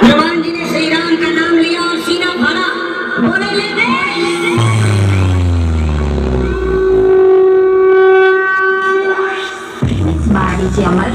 हनुमान जी ने श्री राम का नाम लिया और सीना फाड़ा, बोले ले दे। बाड़ी से अमर